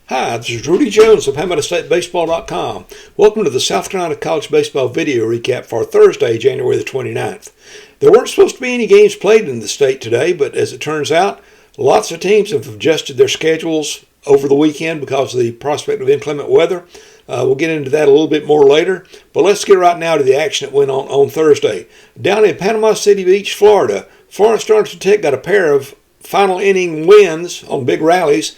Hi, this is Rudy Jones of PanamaStateBaseball.com. Welcome to the South Carolina College Baseball video recap for Thursday, January the 29th. There weren't supposed to be any games played in the state today, but as it turns out, lots of teams have adjusted their schedules over the weekend because of the prospect of inclement weather. We'll get into that a little bit more later, but let's get right now to the action that went on Thursday. Down in Panama City Beach, Florida, Florence-Darlington Tech got a pair of final inning wins on big rallies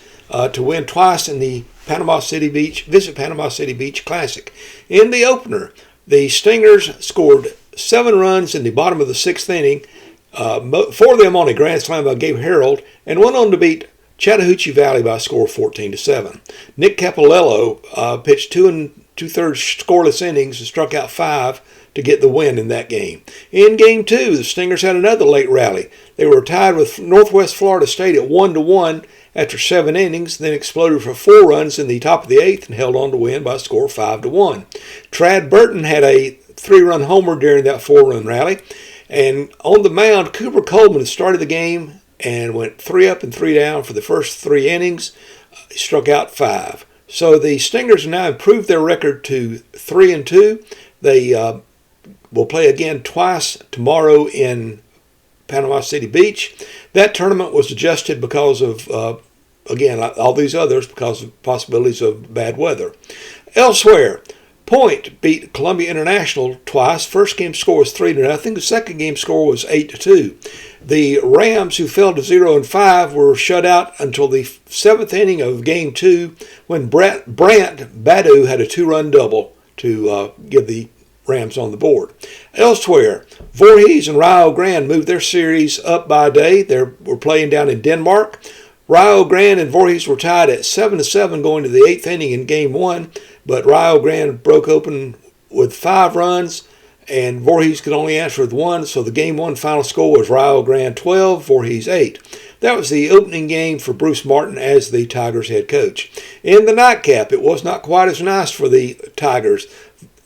to win twice in the Visit Panama City Beach Classic. In the opener, the Stingers scored 7 runs in the bottom of the 6th inning, 4 of them on a grand slam by Gabe Harold, and went on to beat Chattahoochee Valley by a score of 14-7. Nick Capolello pitched 2 2/3 scoreless innings and struck out 5 to get the win in that game. In Game 2, the Stingers had another late rally. They were tied with Northwest Florida State at 1-1 after 7 innings, then exploded for 4 runs in the top of the 8th and held on to win by a score of 5-1. Trad Burton had a 3-run homer during that 4-run rally. And on the mound, Cooper Coleman started the game and went 3 up and 3 down for the first 3 innings. He struck out 5. So the Stingers now improved their record to 3-2. They will play again twice tomorrow in Panama City Beach. That tournament was adjusted because of, again, like all these others, because of possibilities of bad weather. Elsewhere, Point beat Columbia International twice. First game score was 3-0. The second game score was 8-2. The Rams, who fell to 0-5, were shut out until the 7th inning of Game 2 when Brant Badu had a 2-run double to give the Rams on the board. Elsewhere, Voorhees and Rio Grande moved their series up by a day. They were playing down in Denmark. Rio Grande and Voorhees were tied at 7-7 going to the 8th inning in Game 1, but Rio Grande broke open with 5 runs, and Voorhees could only answer with 1, so the Game 1 final score was Rio Grande 12, Voorhees 8. That was the opening game for Bruce Martin as the Tigers head coach. In the nightcap, it was not quite as nice for the Tigers.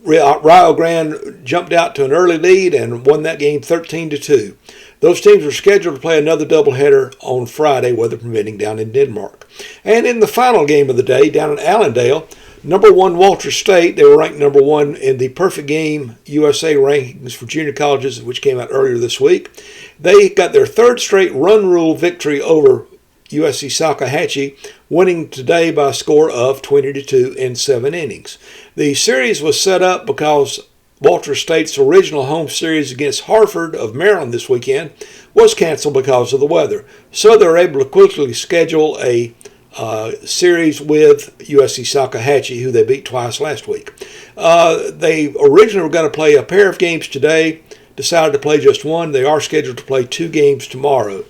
Rio Grande jumped out to an early lead and won that game 13-2. Those teams were scheduled to play another doubleheader on Friday, weather permitting, down in Denmark. And in the final game of the day, down in Allendale, number 1 Walter State, they were ranked number 1 in the Perfect Game USA rankings for junior colleges, which came out earlier this week. They got their 3rd straight run rule victory over USC Salkehatchie, winning today by a score of 20-2 in 7 innings. The series was set up because Walter State's original home series against Hartford of Maryland this weekend was canceled because of the weather. So they were able to quickly schedule a series with USC Salkehatchie, who they beat twice last week. They originally were going to play a pair of games today, decided to play just one. They are scheduled to play 2 games tomorrow.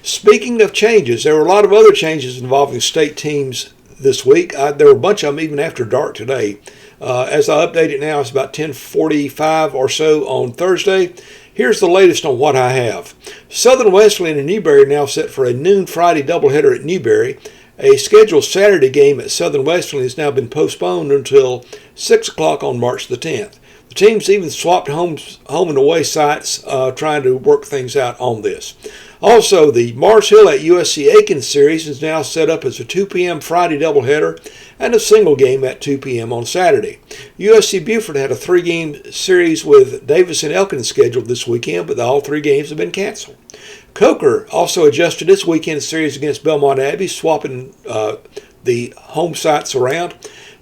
Speaking of changes, there were a lot of other changes involving state teams this week. There were a bunch of them even after dark today. As I update it now, it's about 10:45 or so on Thursday. Here's the latest on what I have. Southern Wesleyan and Newberry are now set for a noon Friday doubleheader at Newberry. A scheduled Saturday game at Southern Wesleyan has now been postponed until 6 o'clock on March the 10th. The teams even swapped home and away sites trying to work things out on this. Also, the Mars Hill at USC Aiken series is now set up as a 2 p.m. Friday doubleheader and a single game at 2 p.m. on Saturday. USC Beaufort had a 3-game series with Davis and Elkins scheduled this weekend, but all 3 games have been canceled. Coker also adjusted its weekend series against Belmont Abbey, swapping the home sites around.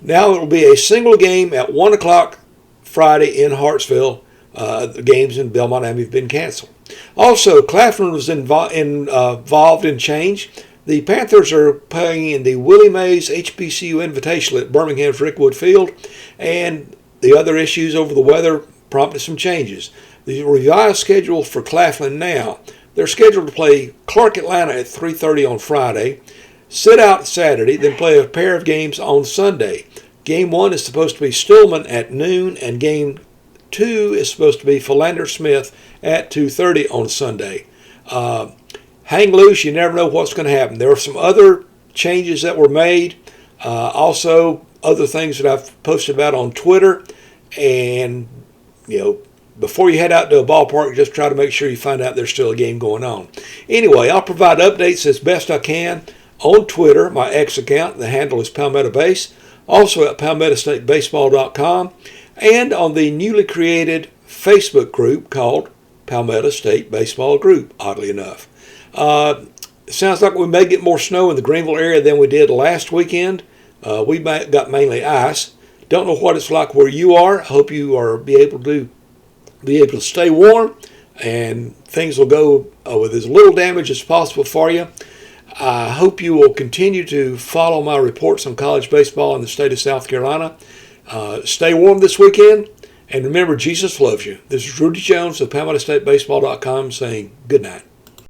Now it will be a single game at 1 o'clock Friday in Hartsville. The games in Belmont Abbey have been canceled. Also, Claflin was involved in change. The Panthers are playing in the Willie Mays HBCU Invitational at Birmingham's Rickwood Field, and the other issues over the weather prompted some changes. The revised schedule for Claflin now, they're scheduled to play Clark Atlanta at 3:30 on Friday, sit out Saturday, then play a pair of games on Sunday. Game 1 is supposed to be Stillman at noon, and Game 2 is supposed to be Philander Smith at 2:30 on Sunday. Hang loose, you never know what's going to happen. There are some other changes that were made, also other things that I've posted about on Twitter, and before you head out to a ballpark, just try to make sure you find out there's still a game going on. Anyway, I'll provide updates as best I can On Twitter, my X account, the handle is Palmetto Base, also at PalmettoStateBaseball.com, and on the newly created Facebook group called Palmetto State Baseball Group, oddly enough. It sounds like we may get more snow in the Greenville area than we did last weekend. We got mainly ice. Don't know what it's like where you are. Hope you are be able to stay warm, and things will go with as little damage as possible for you. I hope you will continue to follow my reports on college baseball in the state of South Carolina. Stay warm this weekend, and remember, Jesus loves you. This is Rudy Jones of PalmettoStateBaseball.com saying good night.